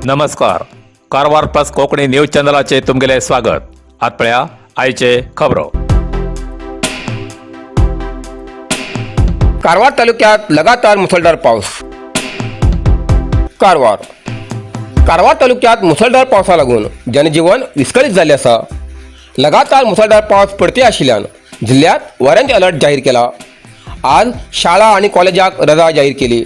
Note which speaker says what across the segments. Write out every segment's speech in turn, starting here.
Speaker 1: नमस्कार. Karwar plus Konkani news चॅनलाचे तुमगेले स्वागत. आतपळ्या आयचे खबरो.
Speaker 2: कारवार तालुक्यात लगातार मुसळधार पाऊस. कारवार तालुक्यात मुसळधार पावसा लागून जनजीवन विस्कळीत झाले असा. लगातार मुसळधार पाऊस पडते आशिल्ल्यान जिल्ह्यात ऑरेंज अलर्ट जाहीर केला. आज शाळा आणि कॉलेजाक रजा जाहीर केली.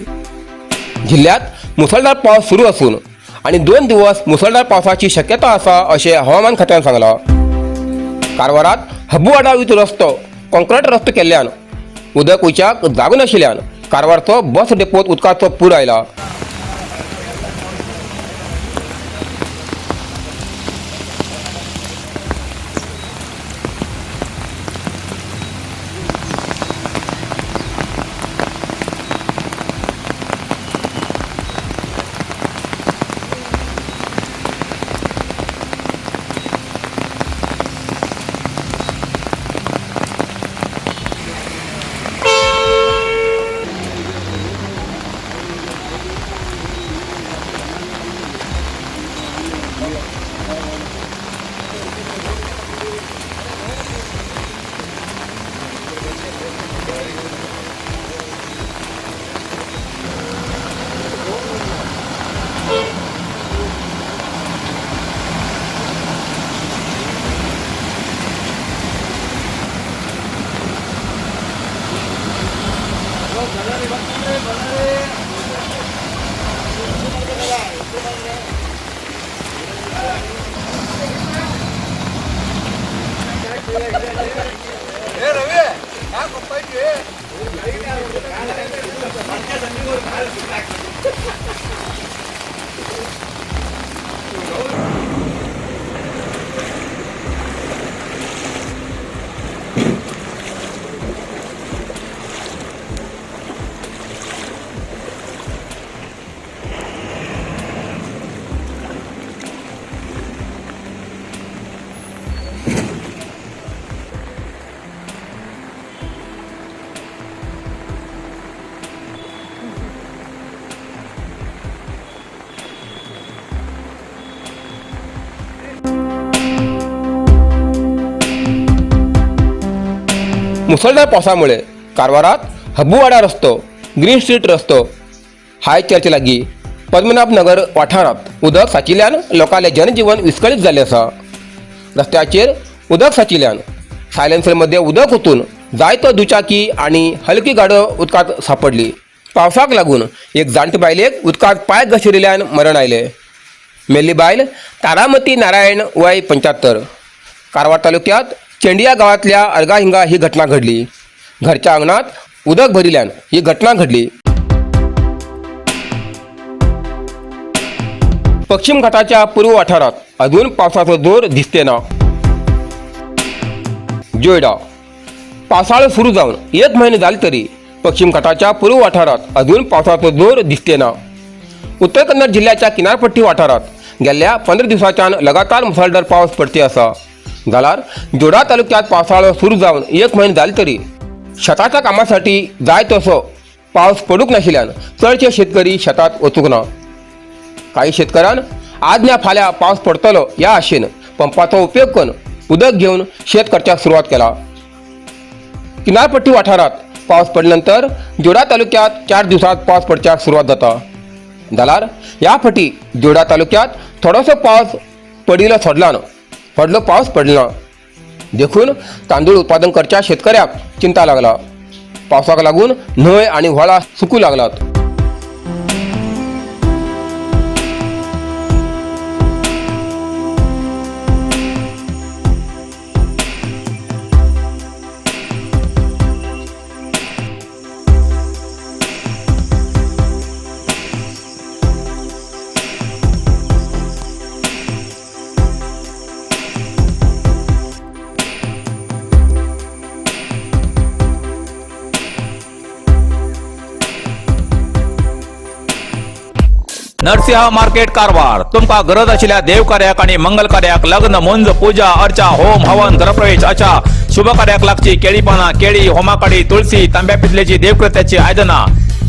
Speaker 2: जिल्ह्यात मुसळधार पाऊस सुरू असून आणि 2 दिवस मुसळधार पावसाची शक्यता असा असे हवामान खात्यान सांगला. कारवारात हब्बूवाडा वीज रस्तो कॉन्क्रीट रस्तो केल्ल्यान उदक वयच्याक जागो नाशिल्ल्यान कारवारचो बस डेपोत उदकाचो पूर आयला. मुसळधार पावसामुळे कारवारात हब्बूवाडा रस्तो, ग्रीन स्ट्रीट रस्तो, हाय चर्च लागी पद्मनाभ नगर वाठारात उदक साचिल्ल्यान लोकांले जनजीवन विस्कळीत झाले असा. रस्त्याचेर उदक साचिल्ल्यान सायलेन्सरमध्ये उदक ओतून जायतो दुचाकी आणि हलकी गाडो उदकात सापडली. पावसाक लागून एक जाणटी बायलेक उदकात पाय घसरिल्ल्यान मरण आयले. मेल्ली बायल तारामती नारायण वय 75. कारवार तालुक्यात चेंडिया गावातल्या अर्गाहिंगा ही घटना घडली. घरच्या अंगणात उदक भरिल्ल्यान ही घटना घडली. पश्चिम घाटाच्या पूर्व वाठारात अजून पावसाचा जोर दिसते ना. जोयडा पावसाळा सुरू जाऊन 1 महिने झाले तरी पश्चिम घाटाच्या पूर्व वाठारात अजून पावसाचा जोर दिसते ना. उत्तर कन्नड जिल्ह्याच्या किनारपट्टी वाठारात गेल्या 15 दिवसांच्यान लगातार मुसळधार पाऊस पडते असा. जाल्यार जोडा तालुक्यात पावसाळो सुरू जावन 1 महिने झाले तरी शेताच्या कामासाठी जाय तसो पावस पडूंक नाशिल्ल्यान चडशे शेतकरी शेतात वचूंक ना. काही शेतकऱ्यान आज ना फाल्यां पावस पडटलो ह्या आशेन पंपाचो उपयोग करून उदक घेवन शेत करच्याक सुरवात केला. किनारपट्टी वाठारात पावस पडल्यानंतर जोडा तालुक्यात 4 दिवसात पावस पडच्याक सुरवात जाता. जाल्यार ह्या फाटी जोडा तालुक्यात थोडोसो पावस पडिल्लो व्हडलो पावस पडला. देखून तांदूळ उत्पादन करच्या शेतकऱ्याक चिंता लागला. पावसाक लागून न्हंय आणि व्हाळा सुकू लागलात.
Speaker 1: नरसिंह मार्केट कारवार तुमका गरज आशिल्ल्या देवकार्याक आणि मंगल कार्याक लग्न मुंज पूजा अर्चा होम हवन गृहप्रवेश अशा शुभ कार्याक लागची केळी पाना केळी होमाकाडी तुळशी तांब्या पितलेची देवकृत्याची आयदना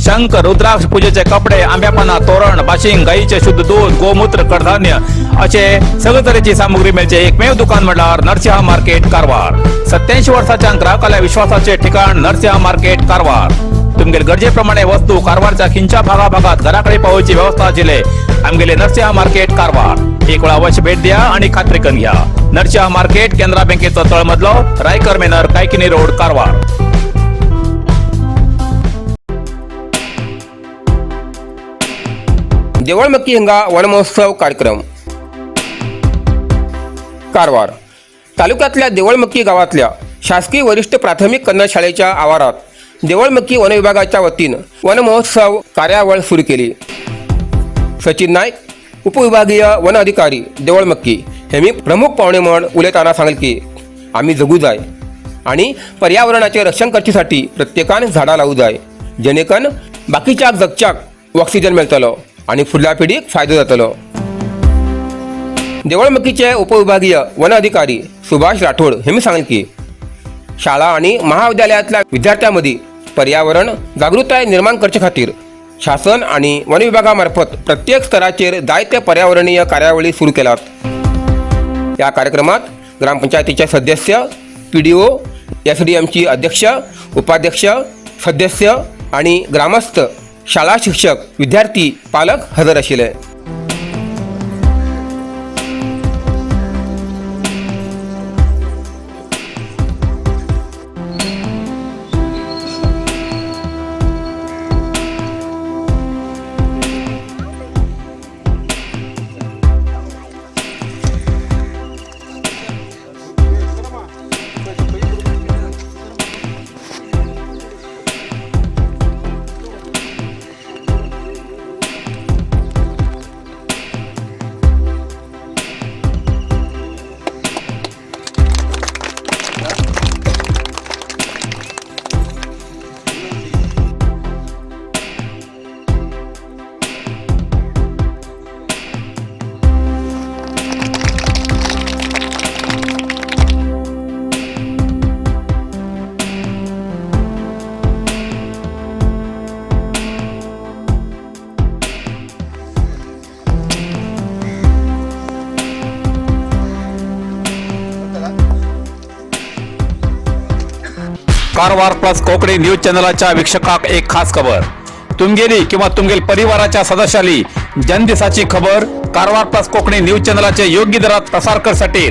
Speaker 1: शंख रुद्राक्ष पूजेचे कपडे आंब्या पाना तोरण बाशिंग गाईचे शुद्ध दूध गोमूत्र कडधान्य असे सगळे तऱ्हेची सामुग्री मिळचे एकमेव दुकान म्हणल्यार नरसिंह मार्केट कारवार 87 वर्षाच्या ग्राहकाला विश्वासाचे ठिकाण नरसिंह मार्केट कारवार तुमगेर गरजेप्रमाणे वस्तू कारवारच्या खिंच्या भागाभागात घराकडे पावोची व्यवस्था आशिल्ले आमगेले नरसिंह मार्केट कारवार एक वेळा अवश्य भेट द्या आणि खात्री करून घ्या नरसिंह मार्केट केंद्रा बँकेचो तळमजलो रायकर मेनर कायकिनी रोड कारवार
Speaker 2: देवळमक्की हिंगा वनमहोत्सव कार्यक्रम कारवार तालुक्यातल्या देवळमक्की गावातल्या शासकीय वरिष्ठ प्राथमिक कन्नड शाळेच्या आवारात देवळमक्की वन विभागाच्या वतीनं वनमहोत्सव कार्यावळ सुरू केली. सचिन नाईक उपविभागीय वन अधिकारी देवळमक्की हे प्रमुख पाहुणे म्हणून उलयताना सांगले की आम्ही जगू जाय आणि पर्यावरणाचे रक्षण करण्यासाठी प्रत्येकान झाडां लावू जाय जेणेकरून बाकीच्याक जगच्याक ऑक्सिजन मेळटलो आणि फुडल्या पिढीक फायदो जातलो. देवळमक्कीचे उपविभागीय वन अधिकारी सुभाष राठोड हे सांगले की शाळा आणि महाविद्यालयातल्या विद्यार्थ्यांमध्ये पर्यावरण जागृताय निर्माण करचे खातीर शासन आणि वन विभागामार्फत प्रत्येक स्तराचेर जायते पर्यावरणीय कार्यावळी सुरू केल्यात. या कार्यक्रमात ग्रामपंचायतीचे सदस्य PDO SDMची अध्यक्ष उपाध्यक्ष सदस्य आणि ग्रामस्थ शाळा शिक्षक विद्यार्थी पालक हजर आशिल्ले.
Speaker 1: कारवार प्लस कोकणी न्यूज चॅनलच्या वीक्षकाक एक खास खबर तुमगेली किंवा तुमगेल परिवाराच्या सदस्याली जनदिसाची खबर कारवार प्लस कोकणी न्यूज चॅनलचे योग्य दरात प्रसार करण्यासाठी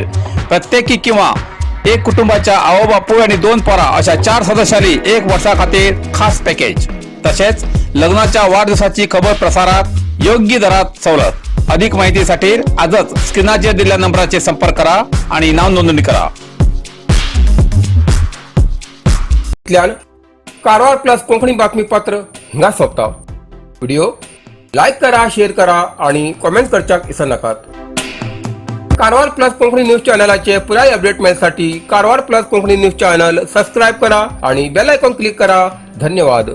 Speaker 1: प्रत्येकी किंवा एक कुटुंबाच्या आवो बापू आणि 2 पोरा अशा 4 सदस्याली 1 वर्षा खातीर खास पॅकेज तसेच लग्नाच्या वाढदिवसाची खबर प्रसारात योग्य दरात सवलत अधिक माहितीसाठी आजच स्क्रीनाचेर दिलेल्या नंबराचे संपर्क करा आणि नाव नोंदणी करा.
Speaker 2: कारवार प्लस कोंकणी बातमीपत्र हिंगा सोपता. व्हिडिओ लाईक करा शेअर करा आणि कमेंट करच्याक विसरू नकात. कारवार प्लस कोंकणी न्यूज चॅनलाचे पुराय अपडेट मिळण्यासाठी Karwar plus Konkani news channel subscribe करा आणि बेल आयकॉन क्लिक करा. धन्यवाद.